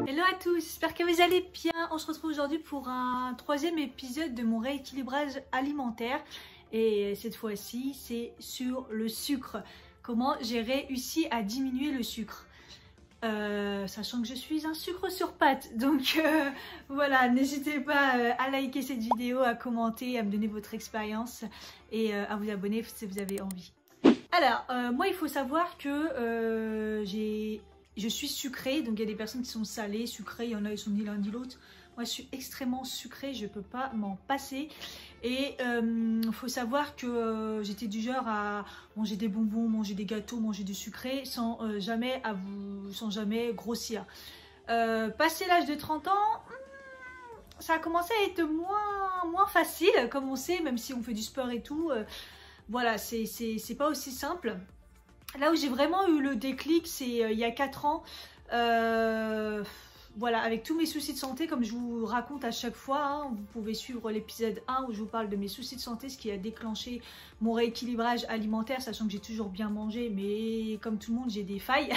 Hello à tous, j'espère que vous allez bien. On se retrouve aujourd'hui pour un troisième épisode de mon rééquilibrage alimentaire. Et cette fois-ci, c'est sur le sucre. Comment j'ai réussi à diminuer le sucre. Sachant que je suis un sucre sur pattes. Donc voilà, n'hésitez pas à liker cette vidéo, à commenter, à me donner votre expérience et à vous abonner si vous avez envie. Alors, moi il faut savoir que je suis sucrée, donc il y a des personnes qui sont salées, sucrées, il y en a qui sont ni l'un ni l'autre. Moi je suis extrêmement sucrée, je ne peux pas m'en passer. Et il faut savoir que j'étais du genre à manger des bonbons, manger des gâteaux, manger du sucré sans jamais grossir. Passé l'âge de 30 ans, ça a commencé à être moins facile, comme on sait, même si on fait du sport et tout. Voilà, c'est pas aussi simple. Là où j'ai vraiment eu le déclic, c'est il y a 4 ans. Voilà, avec tous mes soucis de santé, comme je vous raconte à chaque fois, hein, vous pouvez suivre l'épisode 1 où je vous parle de mes soucis de santé, ce qui a déclenché mon rééquilibrage alimentaire, sachant que j'ai toujours bien mangé, mais comme tout le monde, j'ai des failles.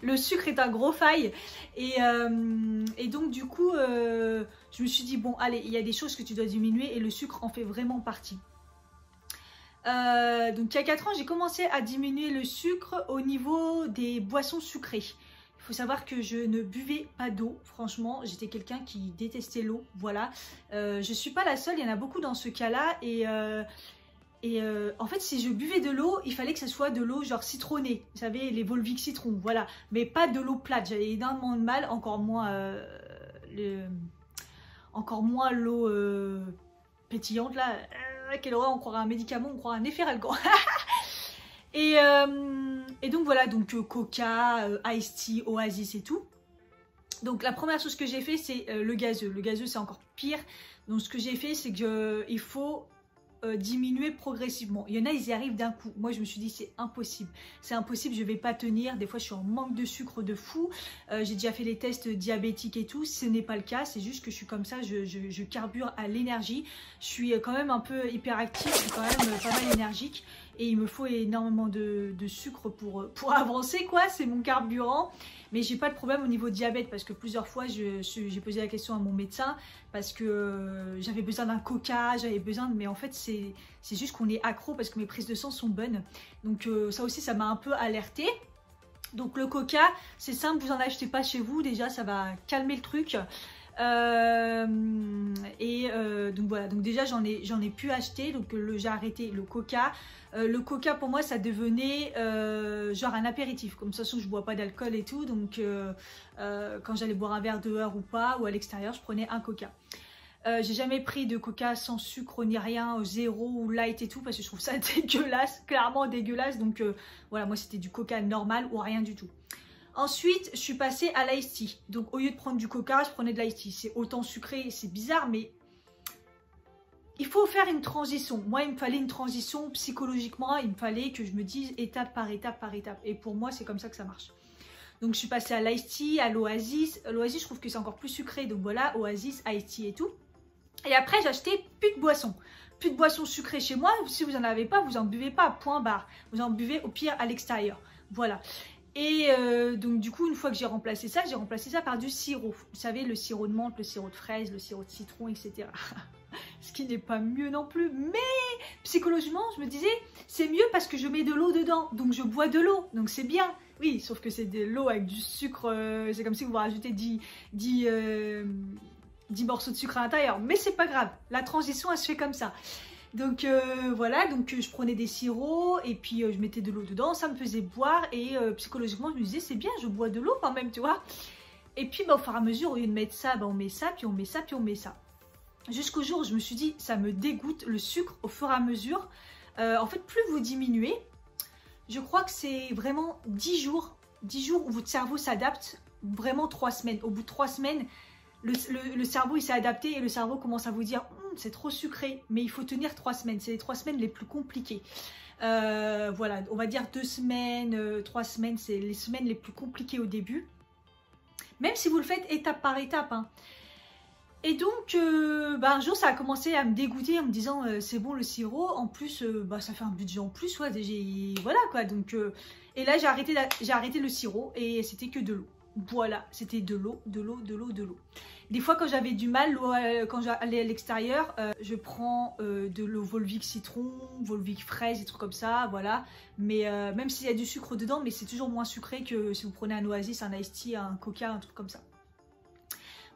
Le sucre est un gros faille. Et donc, du coup, je me suis dit, bon, allez, il y a des choses que tu dois diminuer et le sucre en fait vraiment partie. Donc il y a 4 ans, j'ai commencé à diminuer le sucre au niveau des boissons sucrées. Il faut savoir que je ne buvais pas d'eau, franchement, j'étais quelqu'un qui détestait l'eau, voilà. Je suis pas la seule, il y en a beaucoup dans ce cas-là et en fait, si je buvais de l'eau, il fallait que ce soit de l'eau genre citronnée, vous savez, les Volvic citron, voilà. Mais pas de l'eau plate, j'avais énormément de mal, encore moins l'eau pétillante là. Quelle horreur, on croirait un médicament, on croirait un effet algan. et donc voilà, donc Coca, Ice Tea, Oasis et tout. Donc la première chose que j'ai fait, c'est le gazeux. Le gazeux, c'est encore pire. Donc ce que j'ai fait, c'est qu'il faut diminuer progressivement. Il y en a, ils y arrivent d'un coup. Moi, je me suis dit, c'est impossible. C'est impossible, je vais pas tenir. Des fois, je suis en manque de sucre de fou. J'ai déjà fait les tests diabétiques et tout. Ce n'est pas le cas. C'est juste que je suis comme ça. Je carbure à l'énergie. Je suis quand même un peu hyperactive. Je suis quand même pas mal énergique. Et il me faut énormément de sucre pour avancer, quoi. C'est mon carburant. Mais j'ai pas de problème au niveau diabète parce que plusieurs fois, j'ai posé la question à mon médecin parce que j'avais besoin d'un coca, mais en fait, c'est juste qu'on est accro parce que mes prises de sang sont bonnes. Donc ça aussi, ça m'a un peu alertée. Donc le coca, c'est simple, vous en achetez pas chez vous. Déjà, ça va calmer le truc. Donc voilà, donc déjà j'en ai pu acheter, donc j'ai arrêté le coca. Le coca pour moi ça devenait genre un apéritif, comme de toute façon je bois pas d'alcool et tout, donc quand j'allais boire un verre dehors ou pas, ou à l'extérieur, je prenais un coca. J'ai jamais pris de coca sans sucre ni rien, zéro ou light et tout, parce que je trouve ça dégueulasse, clairement dégueulasse. Donc voilà, moi c'était du coca normal ou rien du tout. Ensuite, je suis passée à l'ice tea. Donc, au lieu de prendre du coca, je prenais de l'ice tea. C'est autant sucré, c'est bizarre, mais il faut faire une transition. Moi, il me fallait une transition psychologiquement. Il me fallait que je me dise étape par étape par étape. Et pour moi, c'est comme ça que ça marche. Donc, je suis passée à l'ice tea, à l'Oasis. L'Oasis, je trouve que c'est encore plus sucré. Donc, voilà, Oasis, ice tea et tout. Et après, j'ai acheté plus de boissons. Plus de boissons sucrées chez moi. Si vous n'en avez pas, vous n'en buvez pas, point barre. Vous en buvez au pire à l'extérieur. Voilà. Et donc du coup, une fois que j'ai remplacé ça par du sirop. Vous savez, le sirop de menthe, le sirop de fraise, le sirop de citron, etc. Ce qui n'est pas mieux non plus. Mais psychologiquement, je me disais, c'est mieux parce que je mets de l'eau dedans. Donc je bois de l'eau, donc c'est bien. Oui, sauf que c'est de l'eau avec du sucre. C'est comme si vous rajoutez 10 morceaux de sucre à l'intérieur. Mais c'est pas grave, la transition, elle se fait comme ça. Donc voilà, donc je prenais des sirops et puis je mettais de l'eau dedans, ça me faisait boire et psychologiquement je me disais c'est bien, je bois de l'eau quand même, tu vois. Et puis au fur et à mesure, au lieu de mettre ça, on met ça, puis on met ça, puis on met ça. Jusqu'au jour où je me suis dit ça me dégoûte le sucre au fur et à mesure. En fait, plus vous diminuez, je crois que c'est vraiment 10 jours où votre cerveau s'adapte, vraiment 3 semaines. Au bout de 3 semaines, le cerveau il s'est adapté et le cerveau commence à vous dire c'est trop sucré, mais il faut tenir 3 semaines. C'est les 3 semaines les plus compliquées. Voilà, on va dire 2 semaines, 3 semaines, c'est les semaines les plus compliquées au début. Même si vous le faites étape par étape. Hein. Et donc, un jour, ça a commencé à me dégoûter en me disant c'est bon le sirop, en plus, ça fait un budget en plus, ouais, voilà quoi. Donc, et là, j'ai arrêté le sirop et c'était que de l'eau. Voilà, c'était de l'eau, de l'eau, de l'eau, de l'eau. Des fois, quand j'avais du mal, quand j'allais à l'extérieur, je prends de l'eau Volvic citron, Volvic fraise, des trucs comme ça, voilà. Mais même s'il y a du sucre dedans, mais c'est toujours moins sucré que si vous prenez un Oasis, un Iced Tea, un Coca, un truc comme ça.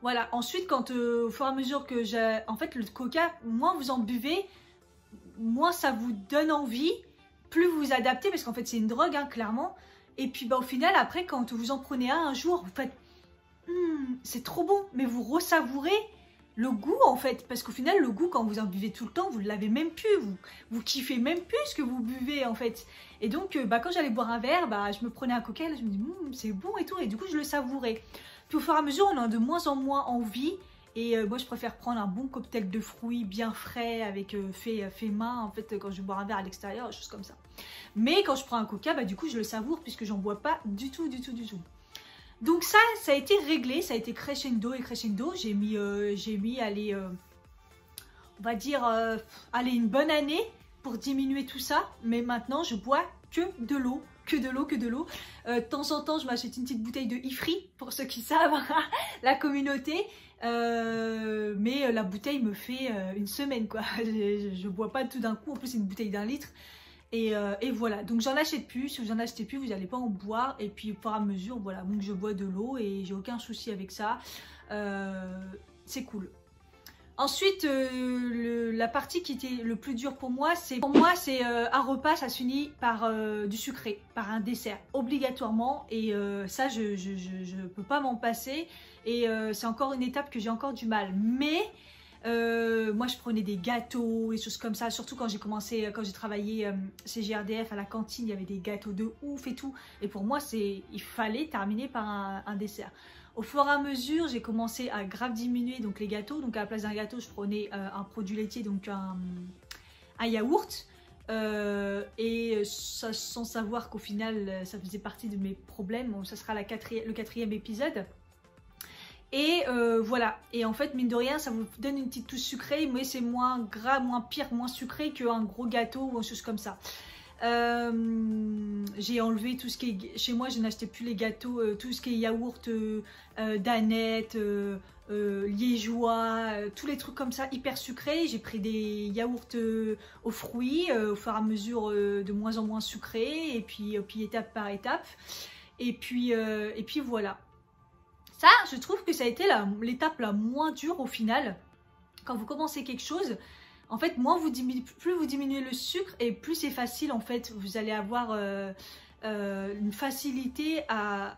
Voilà, ensuite, quand au fur et à mesure que j'ai... En fait, le Coca, moins vous en buvez, moins ça vous donne envie, plus vous vous adaptez, parce qu'en fait, c'est une drogue, hein, clairement. Et puis, bah, au final, après, quand vous en prenez un jour, vous faites... c'est trop bon, mais vous ressavourez le goût en fait, parce qu'au final le goût quand vous en buvez tout le temps, vous ne l'avez même plus, vous kiffez même plus ce que vous buvez en fait. Et donc bah, quand j'allais boire un verre, bah, je me prenais un coca, là, je me dis c'est bon et tout, et du coup je le savourais. Puis au fur et à mesure on a de moins en moins envie, et moi je préfère prendre un bon cocktail de fruits bien frais avec fait main en fait quand je bois un verre à l'extérieur, des choses comme ça. Mais quand je prends un coca, bah, du coup je le savoure puisque j'en bois pas du tout, du tout, du tout. Donc ça a été réglé, ça a été crescendo et crescendo. J'ai mis allez, on va dire, allez, une bonne année pour diminuer tout ça. Mais maintenant, je bois que de l'eau, que de l'eau, que de l'eau. De temps en temps, je m'achète une petite bouteille de Ifri, pour ceux qui savent, la communauté. Mais la bouteille me fait une semaine, quoi. Je bois pas tout d'un coup, en plus c'est une bouteille d'1 litre. Et voilà, donc j'en achète plus, si vous en achetez plus, vous n'allez pas en boire. Et puis au fur et à mesure, voilà, donc je bois de l'eau et j'ai aucun souci avec ça. C'est cool. Ensuite, la partie qui était le plus dur pour moi, c'est un repas, ça s'unit par du sucré, par un dessert, obligatoirement. Et ça, je ne peux pas m'en passer. Et c'est encore une étape que j'ai encore du mal. Mais... moi je prenais des gâteaux, des choses comme ça, surtout quand j'ai commencé, quand j'ai travaillé chez GRDF à la cantine, il y avait des gâteaux de ouf et tout, et pour moi il fallait terminer par un dessert. Au fur et à mesure j'ai commencé à grave diminuer donc les gâteaux, donc à la place d'un gâteau je prenais un produit laitier, donc un yaourt, et ça, sans savoir qu'au final ça faisait partie de mes problèmes. Bon, ça sera le 4e épisode. Et voilà, et en fait mine de rien ça vous donne une petite touche sucrée, mais c'est moins gras, moins pire, moins sucré qu'un gros gâteau ou une chose comme ça. J'ai enlevé tout ce qui est, chez moi je n'achetais plus les gâteaux, tout ce qui est yaourt, danette, liégeois, tous les trucs comme ça hyper sucrés. J'ai pris des yaourts aux fruits, au fur et à mesure de moins en moins sucrés, et puis étape par étape, et puis voilà. Ça, je trouve que ça a été l'étape la moins dure au final. Quand vous commencez quelque chose, en fait, plus vous diminuez le sucre et plus c'est facile. En fait, vous allez avoir une facilité à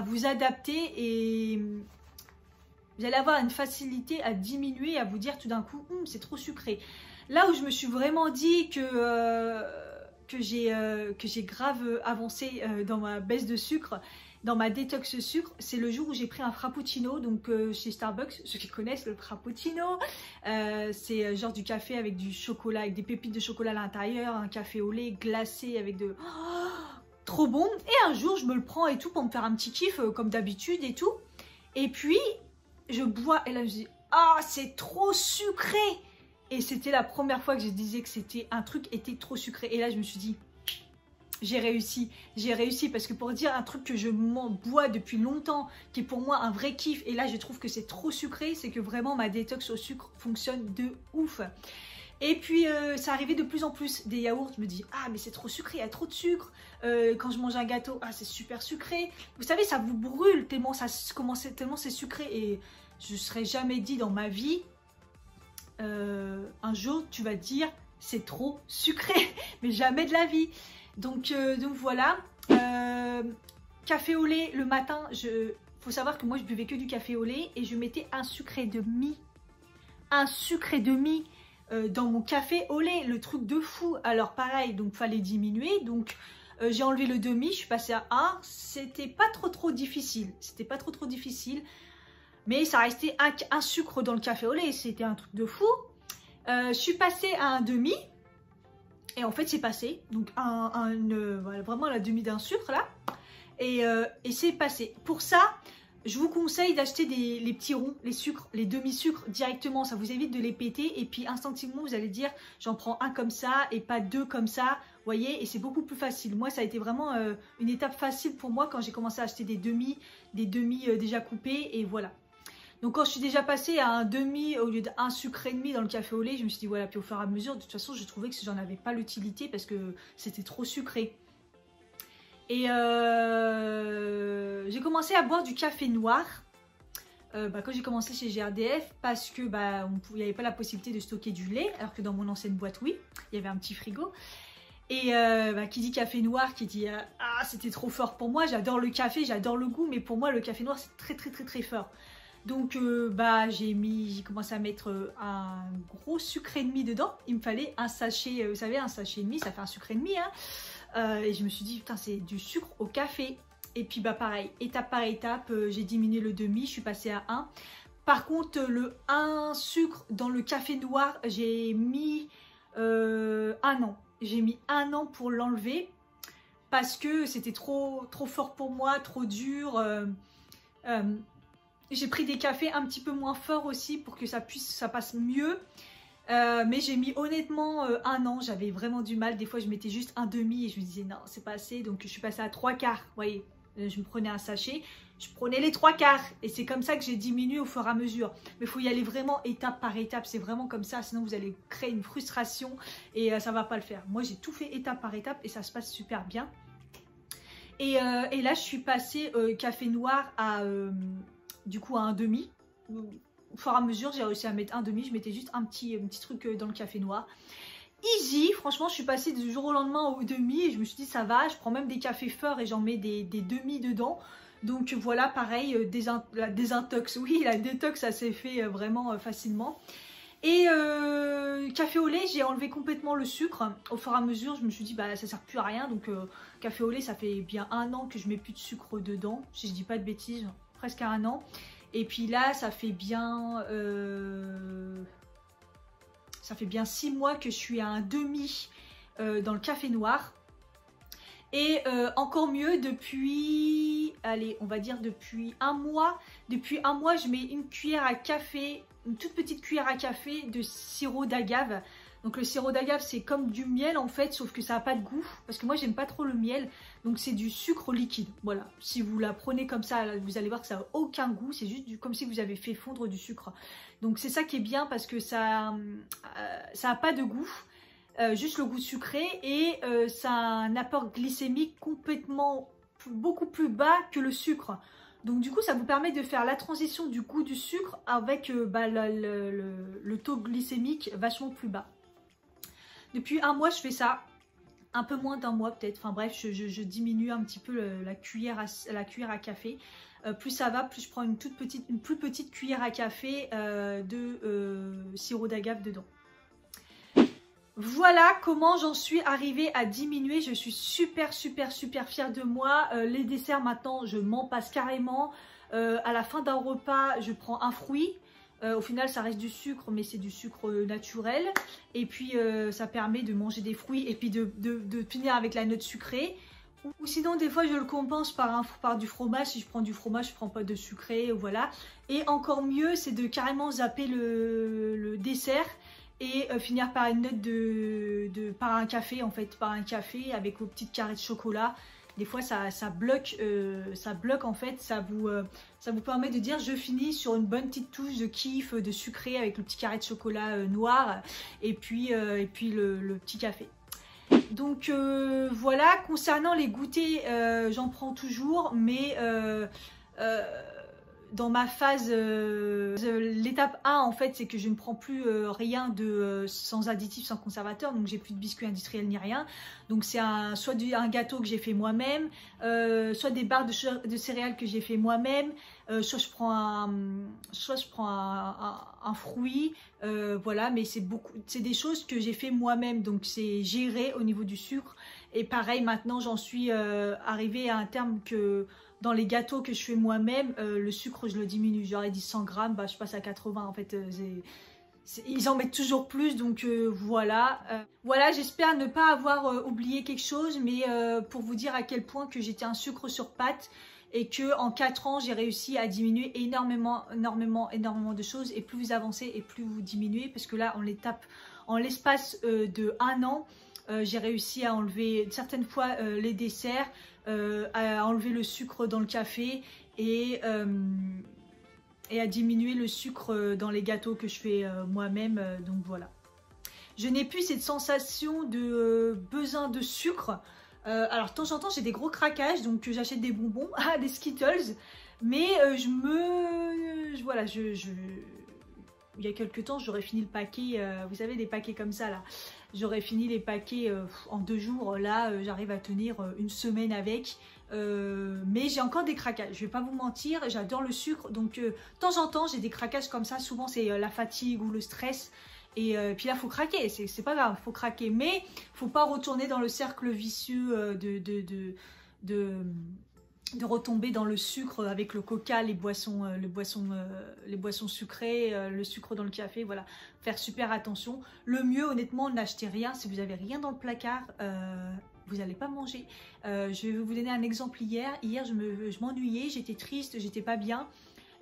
vous adapter, et vous allez avoir une facilité à diminuer, à vous dire tout d'un coup, c'est trop sucré. Là où je me suis vraiment dit que j'ai grave avancé dans ma baisse de sucre, dans ma détox sucre, c'est le jour où j'ai pris un frappuccino, donc chez Starbucks, ceux qui connaissent le frappuccino, c'est genre du café avec du chocolat, avec des pépites de chocolat à l'intérieur, un café au lait glacé avec de... Oh, trop bon. Et un jour je me le prends et tout pour me faire un petit kiff comme d'habitude et tout, et puis je bois et là je dis ah c'est trop sucré, et c'était la première fois que je disais que c'était un truc était trop sucré, et là je me suis dit j'ai réussi, parce que pour dire un truc que je m'en bois depuis longtemps, qui est pour moi un vrai kiff, et là je trouve que c'est trop sucré, c'est que vraiment ma détox au sucre fonctionne de ouf. Et puis ça arrivait de plus en plus des yaourts, je me dis ah mais c'est trop sucré, il y a trop de sucre. Quand je mange un gâteau, ah c'est super sucré. Vous savez, ça vous brûle tellement tellement c'est sucré, et je ne serais jamais dit dans ma vie un jour tu vas dire c'est trop sucré, mais jamais de la vie. Donc voilà, café au lait le matin, faut savoir que moi je buvais que du café au lait, et je mettais un sucre et demi dans mon café au lait, le truc de fou. Alors pareil, donc fallait diminuer, donc j'ai enlevé le demi, je suis passée à 1, c'était pas trop difficile, mais ça restait un sucre dans le café au lait, c'était un truc de fou. Je suis passée à un demi. Et en fait c'est passé, donc voilà, vraiment la demi d'un sucre là, et c'est passé. Pour ça, je vous conseille d'acheter les petits ronds, les sucres, les demi-sucres directement, ça vous évite de les péter, et puis instinctivement vous allez dire j'en prends un comme ça et pas deux comme ça, voyez, et c'est beaucoup plus facile. Moi, ça a été vraiment une étape facile pour moi quand j'ai commencé à acheter des demi déjà coupés, et voilà. Donc quand je suis déjà passée à un demi au lieu d'un sucre et demi dans le café au lait, je me suis dit voilà, puis au fur et à mesure, de toute façon, je trouvais que j'en avais pas l'utilité parce que c'était trop sucré. Et j'ai commencé à boire du café noir quand j'ai commencé chez GRDF, parce que il n'y avait pas la possibilité de stocker du lait, alors que dans mon ancienne boîte, oui, il y avait un petit frigo. Et qui dit café noir, qui dit ah, c'était trop fort pour moi, j'adore le café, j'adore le goût, mais pour moi le café noir c'est très très très très fort. Donc j'ai commencé à mettre un gros sucre et demi dedans. Il me fallait un sachet, vous savez, un sachet et demi, ça fait un sucre et demi, hein. Et je me suis dit putain, c'est du sucre au café. Et puis pareil, étape par étape, j'ai diminué le demi, je suis passée à 1. Par contre, le 1 sucre dans le café noir, j'ai mis 1 an. J'ai mis 1 an pour l'enlever parce que c'était trop fort pour moi, trop dur. J'ai pris des cafés un petit peu moins forts aussi pour que ça passe mieux. Mais j'ai mis honnêtement 1 an, j'avais vraiment du mal. Des fois, je mettais juste un demi et je me disais non, c'est pas assez. Donc, je suis passée à 3/4. Vous voyez, je me prenais un sachet, je prenais les 3/4. Et c'est comme ça que j'ai diminué au fur et à mesure. Mais il faut y aller vraiment étape par étape. C'est vraiment comme ça. Sinon, vous allez créer une frustration et ça va pas le faire. Moi, j'ai tout fait étape par étape et ça se passe super bien. Et là, je suis passée café noir à du coup à un demi. Au fur et à mesure, j'ai réussi à mettre un demi. Je mettais juste un petit truc dans le café noir. Easy, franchement, je suis passée du jour au lendemain au demi et je me suis dit ça va. Je prends même des cafés forts et j'en mets des demi dedans. Donc voilà, pareil, la désintox. Oui, la détox, ça s'est fait vraiment facilement. Et café au lait, j'ai enlevé complètement le sucre. Au fur et à mesure, je me suis dit bah ça sert plus à rien. Donc café au lait, ça fait bien 1 an que je mets plus de sucre dedans. Si je dis pas de bêtises, presque 1 an. Et puis là, ça fait bien 6 mois que je suis à un demi dans le café noir. Et encore mieux, depuis, allez, on va dire depuis 1 mois. Depuis 1 mois, je mets une cuillère à café, une toute petite cuillère à café de sirop d'agave. Donc le sirop d'agave, c'est comme du miel en fait, sauf que ça n'a pas de goût. Parce que moi, j'aime pas trop le miel. Donc c'est du sucre liquide. Voilà. Si vous la prenez comme ça, vous allez voir que ça n'a aucun goût. C'est juste comme si vous avez fait fondre du sucre. Donc c'est ça qui est bien parce que ça n'a pas de goût. Juste le goût sucré. Et ça a un apport glycémique beaucoup plus bas que le sucre. Donc du coup, ça vous permet de faire la transition du goût du sucre avec le taux glycémique vachement plus bas. Depuis 1 mois, je fais ça. Un peu moins d'1 mois peut-être. Enfin bref, je diminue un petit peu la cuillère à café. Plus ça va, plus je prends une plus petite cuillère à café de sirop d'agave dedans. Voilà comment j'en suis arrivée à diminuer. Je suis super fière de moi. Les desserts maintenant, je m'en passe carrément. À la fin d'un repas, je prends un fruit. Au final, ça reste du sucre, mais c'est du sucre naturel. Et puis, ça permet de manger des fruits et puis de finir avec la note sucrée. Ou sinon, des fois, je le compense par du fromage. Si je prends du fromage, je ne prends pas de sucré, voilà. Et encore mieux, c'est de carrément zapper le dessert et finir par une note par un café, en fait. Par un café avec vos petites carrés de chocolat. Des fois, ça bloque en fait, ça vous permet de dire je finis sur une bonne petite touche de kiff, de sucré avec le petit carré de chocolat noir et puis le petit café. Donc voilà, concernant les goûters, j'en prends toujours, mais dans ma phase, l'étape 1 en fait, c'est que je ne prends plus rien sans additifs, sans conservateur, donc j'ai plus de biscuits industriels ni rien. Donc c'est soit un gâteau que j'ai fait moi-même, soit des barres de céréales que j'ai fait moi-même, soit je prends un fruit, voilà, mais c'est des choses que j'ai fait moi-même, donc c'est géré au niveau du sucre. Et pareil, maintenant j'en suis arrivée à un terme que dans les gâteaux que je fais moi-même, le sucre je le diminue. J'aurais dit 100 grammes, je passe à 80 en fait. Ils en mettent toujours plus, donc voilà. Voilà, j'espère ne pas avoir oublié quelque chose, mais pour vous dire à quel point que j'étais un sucre sur pattes et que en 4 ans j'ai réussi à diminuer énormément de choses. Et plus vous avancez et plus vous diminuez, parce que là on les tape en l'espace de 1 an. J'ai réussi à enlever certaines fois les desserts, à enlever le sucre dans le café et à diminuer le sucre dans les gâteaux que je fais moi-même. Donc voilà. Je n'ai plus cette sensation de besoin de sucre. Alors de temps en temps j'ai des gros craquages, donc j'achète des bonbons, des Skittles, mais voilà, il y a quelques temps j'aurais fini le paquet, vous savez des paquets comme ça là, j'aurais fini les paquets en 2 jours, là j'arrive à tenir une semaine avec, mais j'ai encore des craquages, je vais pas vous mentir, j'adore le sucre, donc de temps en temps j'ai des craquages comme ça, souvent c'est la fatigue ou le stress. Et puis là, il faut craquer, c'est pas grave, il faut craquer. Mais il ne faut pas retourner dans le cercle vicieux de retomber dans le sucre avec le coca, les boissons sucrées, le sucre dans le café, voilà. Faire super attention. Le mieux, honnêtement, n'achetez rien. Si vous n'avez rien dans le placard, vous n'allez pas manger. Je vais vous donner un exemple hier. Hier, je m'ennuyais, j'étais triste, j'étais pas bien.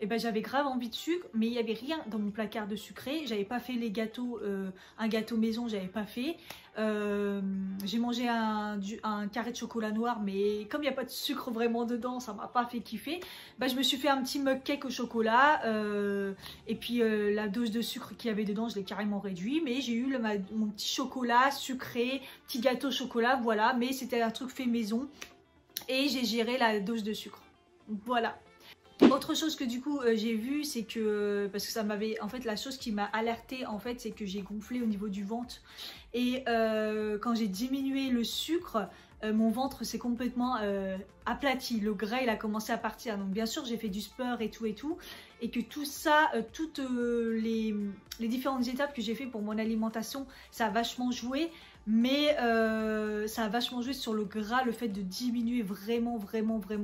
Et ben, j'avais grave envie de sucre, mais il n'y avait rien dans mon placard de sucré. J'avais pas fait les gâteaux, un gâteau maison, j'avais pas fait. J'ai mangé un carré de chocolat noir, mais comme il n'y a pas de sucre vraiment dedans, ça m'a pas fait kiffer. Ben, je me suis fait un petit mug cake au chocolat. Et puis la dose de sucre qu'il y avait dedans, je l'ai carrément réduit. Mais j'ai eu mon petit chocolat sucré, petit gâteau au chocolat, voilà. Mais c'était un truc fait maison. Et j'ai géré la dose de sucre. Voilà. Autre chose que du coup j'ai vu, c'est que, parce que ça m'avait, en fait la chose qui m'a alertée en fait, c'est que j'ai gonflé au niveau du ventre. Et quand j'ai diminué le sucre, mon ventre s'est complètement aplati, le gras il a commencé à partir. Donc bien sûr j'ai fait du sport et tout, et que tout ça, toutes les différentes étapes que j'ai fait pour mon alimentation, ça a vachement joué. Mais ça a vachement joué sur le gras, le fait de diminuer vraiment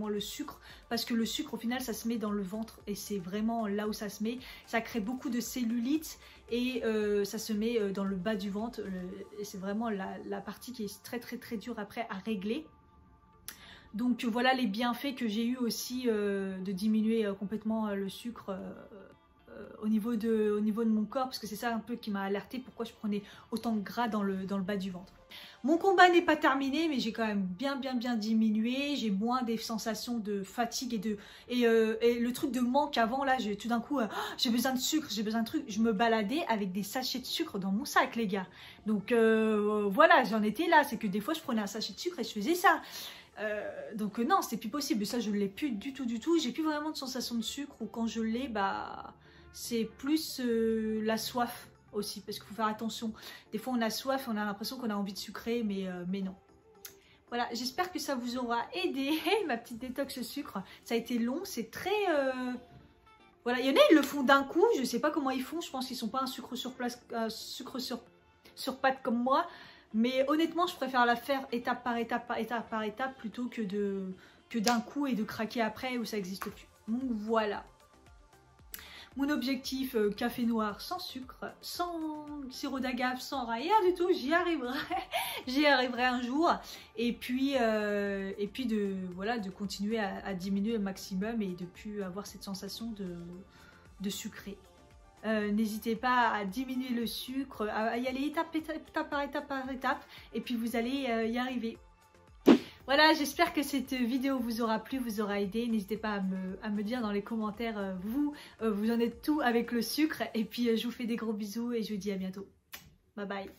le sucre, parce que le sucre au final ça se met dans le ventre et c'est vraiment là où ça se met, ça crée beaucoup de cellulite et ça se met dans le bas du ventre et c'est vraiment la partie qui est très dure après à régler. Donc voilà les bienfaits que j'ai eu aussi de diminuer complètement le sucre au niveau de mon corps, parce que c'est ça un peu qui m'a alerté pourquoi je prenais autant de gras dans le bas du ventre. Mon combat n'est pas terminé, mais j'ai quand même bien diminué, j'ai moins des sensations de fatigue et le truc de manque avant, là tout d'un coup j'ai besoin de sucre, j'ai besoin de trucs, je me baladais avec des sachets de sucre dans mon sac les gars. Donc voilà, j'en étais là, c'est que des fois je prenais un sachet de sucre et je faisais ça. Donc non, c'est plus possible, ça je ne l'ai plus du tout, j'ai plus vraiment de sensation de sucre, ou quand je l'ai, bah c'est plus la soif aussi, parce qu'il faut faire attention. Des fois on a soif, on a l'impression qu'on a envie de sucrer, mais non. Voilà, j'espère que ça vous aura aidé, ma petite détox sucre. Ça a été long, c'est très... Voilà, il y en a, ils le font d'un coup, je sais pas comment ils font, je pense qu'ils sont pas un sucre sur place, sucre sur pâte comme moi. Mais honnêtement, je préfère la faire étape par étape, plutôt que d'un coup et de craquer après où ça n'existe plus. Donc voilà. Mon objectif, café noir sans sucre, sans sirop d'agave, sans rien du tout, j'y arriverai. J'y arriverai un jour. Et puis de continuer à diminuer le maximum et de ne plus avoir cette sensation de sucré. N'hésitez pas à diminuer le sucre, à y aller étape par étape, et puis vous allez y arriver. Voilà, j'espère que cette vidéo vous aura plu, vous aura aidé. N'hésitez pas à me dire dans les commentaires, vous en êtes tout avec le sucre. Et puis je vous fais des gros bisous et je vous dis à bientôt. Bye bye.